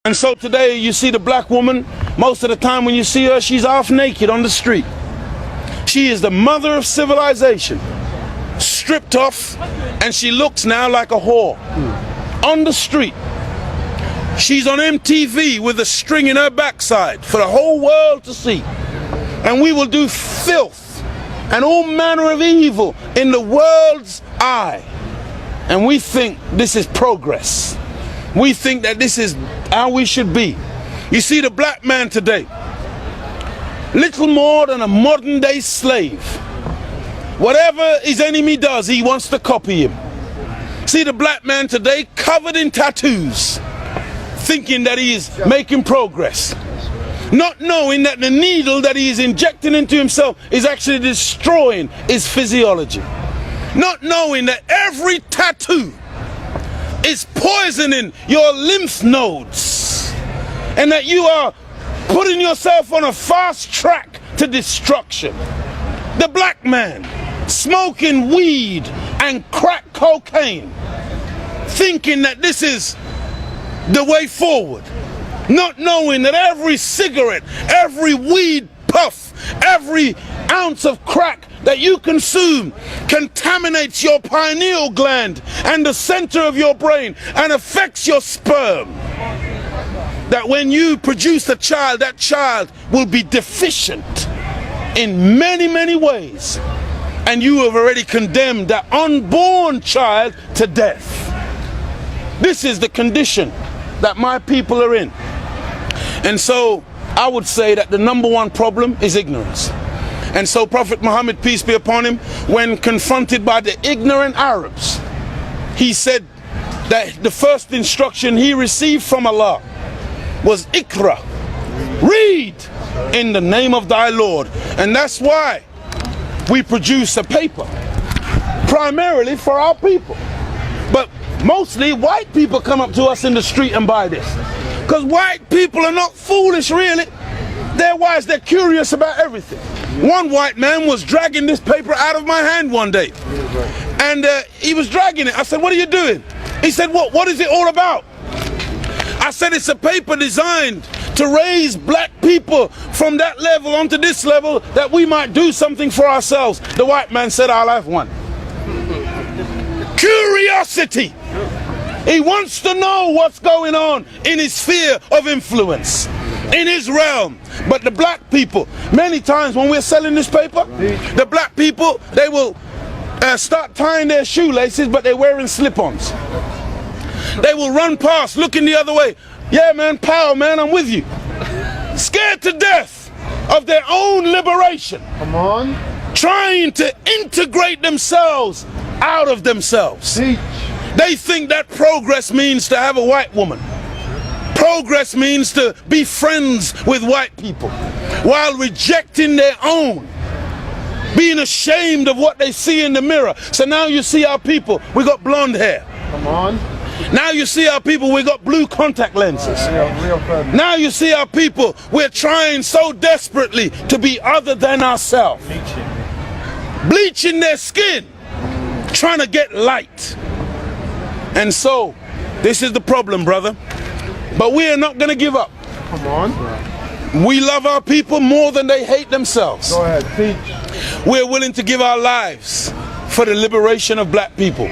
And so today you see the black woman, most of the time when you see her, she's half naked on the street. She is the mother of civilization, stripped off, and she looks now like a whore on the street. She's on MTV with a string in her backside for the whole world to see. And we will do filth and all manner of evil in the world's eye. And we think this is progress. We think that this is how we should be. You see the black man today, little more than a modern day slave. Whatever his enemy does, he wants to copy him. See the black man today covered in tattoos, thinking that he is making progress, not knowing that the needle that he is injecting into himself is actually destroying his physiology, not knowing that every tattoo is poisoning your lymph nodes, and that you are putting yourself on a fast track to destruction. The black man smoking weed and crack cocaine, thinking that this is the way forward, not knowing that every cigarette, every weed puff, every ounce of crack that you consume contaminates your pineal gland and the center of your brain and affects your sperm. That when you produce a child, that child will be deficient in many, many ways. And you have already condemned that unborn child to death. This is the condition that my people are in. And so I would say that the number one problem is ignorance. And so Prophet Muhammad, peace be upon him, when confronted by the ignorant Arabs, he said that the first instruction he received from Allah was Iqra, read in the name of thy Lord. And that's why we produce a paper, primarily for our people. But mostly white people come up to us in the street and buy this. Because white people are not foolish, really. They're wise, they're curious about everything. One white man was dragging this paper out of my hand one day. And he was dragging it. I said, what are you doing? He said, what is it all about? I said, it's a paper designed to raise black people from that level onto this level, that we might do something for ourselves. The white man said, I'll have one. Curiosity. He wants to know what's going on in his sphere of influence, in his realm. But the black people, many times when we're selling this paper, the black people, they will start tying their shoelaces, but they're wearing slip-ons. They will run past, looking the other way. Yeah, man, power, man, I'm with you. Scared to death of their own liberation. Come on. Trying to integrate themselves out of themselves. Teach. They think that progress means to have a white woman. Progress means to be friends with white people, while rejecting their own, being ashamed of what they see in the mirror. So now you see our people, we got blonde hair. Come on. Now you see our people, we got blue contact lenses. Now you see our people, we're trying so desperately to be other than ourselves. Bleaching their skin, trying to get light. And so, this is the problem, brother. But we are not going to give up. Come on. We love our people more than they hate themselves. Go ahead, teach. We're willing to give our lives for the liberation of black people.